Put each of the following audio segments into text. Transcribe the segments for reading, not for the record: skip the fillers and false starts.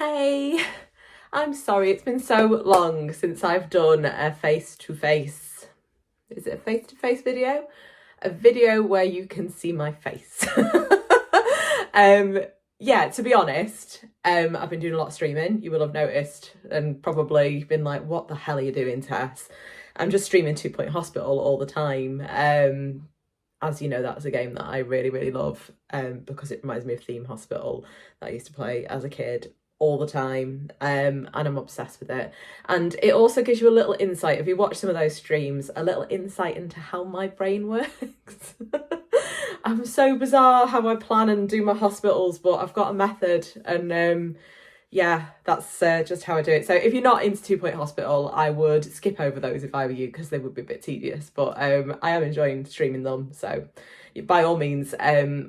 Hey, I'm sorry, it's been so long since I've done a face-to-face. Is it a face-to-face video? A video where you can see my face. um, yeah, to be honest, I've been doing a lot of streaming, you will have noticed, and probably been like, what the hell are you doing, Tess? I'm just streaming 2 Point Hospital all the time. As you know, that's a game that I really, really love because it reminds me of Theme Hospital that I used to play as a kid all the time, and I'm obsessed with it. And it also gives you a little insight, if you watch some of those streams, a little insight into how my brain works. I'm so bizarre how I plan and do my hospitals, but I've got a method, and yeah, that's just how I do it. So if you're not into 2 Point Hospital, I would skip over those if I were you, because they would be a bit tedious, but I am enjoying streaming them. So by all means,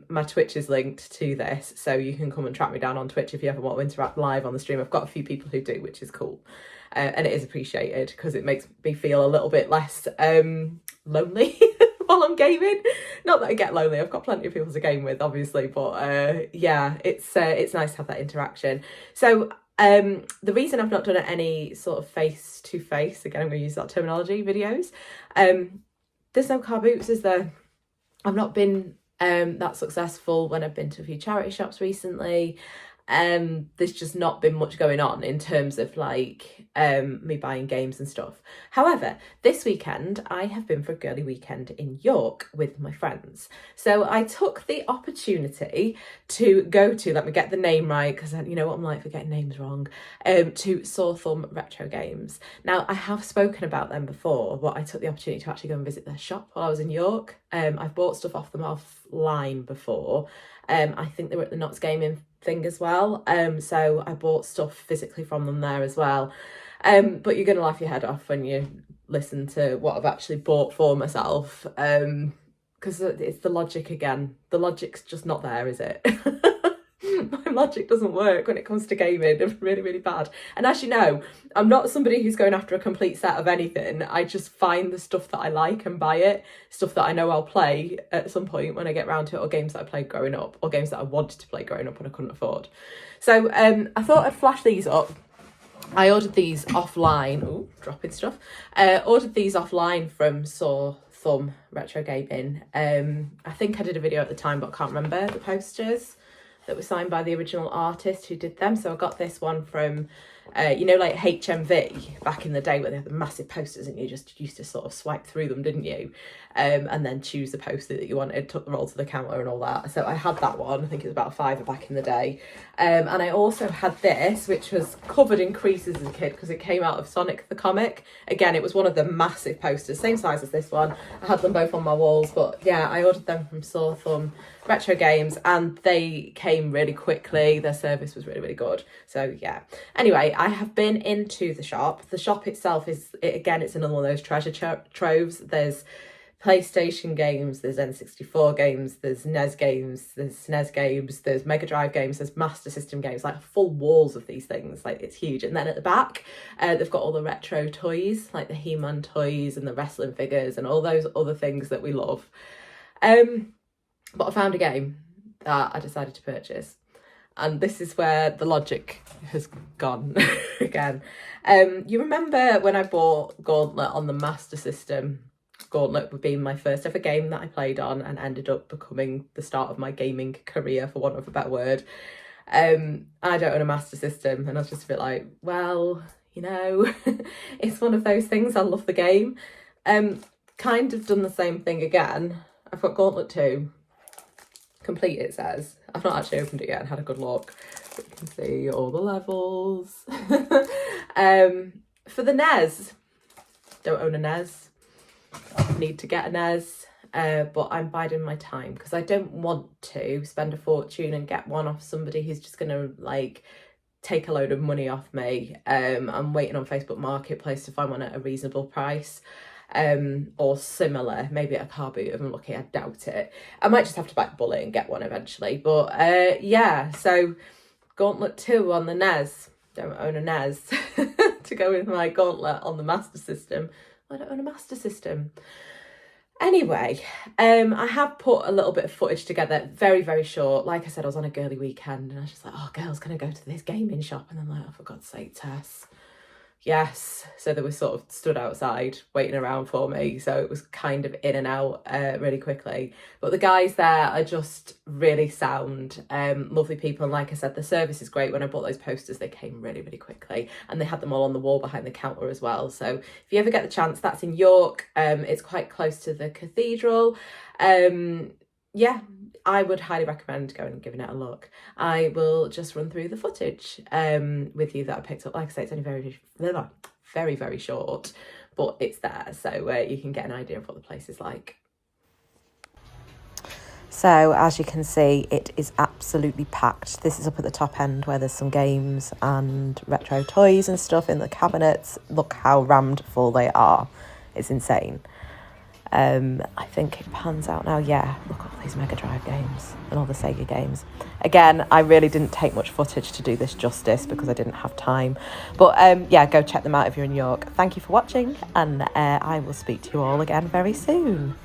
my Twitch is linked to this, so you can come and track me down on Twitch if you ever want to interact live on the stream. I've got a few people who do, which is cool. And it is appreciated because it makes me feel a little bit less lonely while I'm gaming. Not that I get lonely, I've got plenty of people to game with, obviously, but yeah, it's nice to have that interaction. So the reason I've not done any sort of face-to-face, again, I'm going to use that terminology, videos, there's no car boots, is there? I've not been that successful when I've been to a few charity shops recently. There's just not been much going on in terms of like me buying games and stuff. However, this weekend I have been for a girly weekend in York with my friends. So I took the opportunity to go to, let me get the name right, because you know what I'm like for getting names wrong, to Sore Thumb Retro Games. Now, I have spoken about them before, but I took the opportunity to actually go and visit their shop while I was in York. I've bought stuff off them offline before. I think they were at the Knots Gaming thing as well. So I bought stuff physically from them there as well. But you're going to laugh your head off when you listen to what I've actually bought for myself. Because it's the logic again. The logic's just not there, is it? My logic doesn't work when it comes to gaming. It's really, really bad. And as you know, I'm not somebody who's going after a complete set of anything. I just find the stuff that I like and buy it. Stuff that I know I'll play at some point when I get round to it, or games that I played growing up, or games that I wanted to play growing up and I couldn't afford. So I thought I'd flash these up. I ordered these offline. Oh, dropping stuff. Ordered these offline from Sore Thumb Retro Gaming. I think I did a video at the time, but I can't remember the posters that were signed by the original artist who did them. So I got this one from, you know, like HMV back in the day where they had the massive posters and you just used to sort of swipe through them, didn't you? And then choose the poster that you wanted, took the roll to the counter and all that. So I had that one, I think it was about £5 back in the day. And I also had this, which was covered in creases as a kid because it came out of Sonic the Comic. Again, it was one of the massive posters, same size as this one. I had them both on my walls, but yeah, I ordered them from Sore Thumb Retro Games and they came really quickly. Their service was really, really good. So yeah. Anyway, I have been into the shop. The shop itself is, again, it's another one of those treasure troves. There's PlayStation games, there's N64 games, there's NES games, there's SNES games, there's Mega Drive games, there's Master System games, like full walls of these things, like it's huge. And then at the back, they've got all the retro toys, like the He-Man toys and the wrestling figures and all those other things that we love. But I found a game that I decided to purchase. And this is where the logic has gone again. You remember when I bought Gauntlet on the Master System? Gauntlet would be my first ever game that I played on and ended up becoming the start of my gaming career, for want of a better word. I don't own a Master System, and I was just a bit like, well, you know, it's one of those things. I love the game. Kind of done the same thing again. I've got Gauntlet 2. Complete, it says. I've not actually opened it yet and had a good look. But you can see all the levels. For the NES, don't own a NES. Need to get a NES, but I'm biding my time because I don't want to spend a fortune and get one off somebody who's just gonna like take a load of money off me. I'm waiting on Facebook Marketplace to find one at a reasonable price. Or similar, maybe at a car boot if I'm lucky. I doubt it. I might just have to bite the bullet and get one eventually, but yeah, so Gauntlet 2 on the NES. Don't own a NES to go with my Gauntlet on the Master System. I don't own a Master System. Anyway, I have put a little bit of footage together, very, very short. Like I said, I was on a girly weekend and I was just like, oh, girls, can I go to this gaming shop? And I'm like, oh, for God's sake, Tess. Yes. So they were sort of stood outside waiting around for me. So it was kind of in and out really quickly. But the guys there are just really sound, lovely people. And like I said, the service is great. When I bought those posters, they came really, really quickly. And they had them all on the wall behind the counter as well. So if you ever get the chance, that's in York. It's quite close to the cathedral. Yeah, I would highly recommend going and giving it a look. I will just run through the footage with you that I picked up. Like I say, it's only very, very short, but it's there, so you can get an idea of what the place is like. So as you can see, it is absolutely packed. This is up at the top end where there's some games and retro toys and stuff in the cabinets. Look how rammed full they are. It's insane. I think it pans out now. Yeah, look at all these Mega Drive games and all the Sega games. Again, I really didn't take much footage to do this justice because I didn't have time. But yeah, go check them out if you're in York. Thank you for watching, and I will speak to you all again very soon.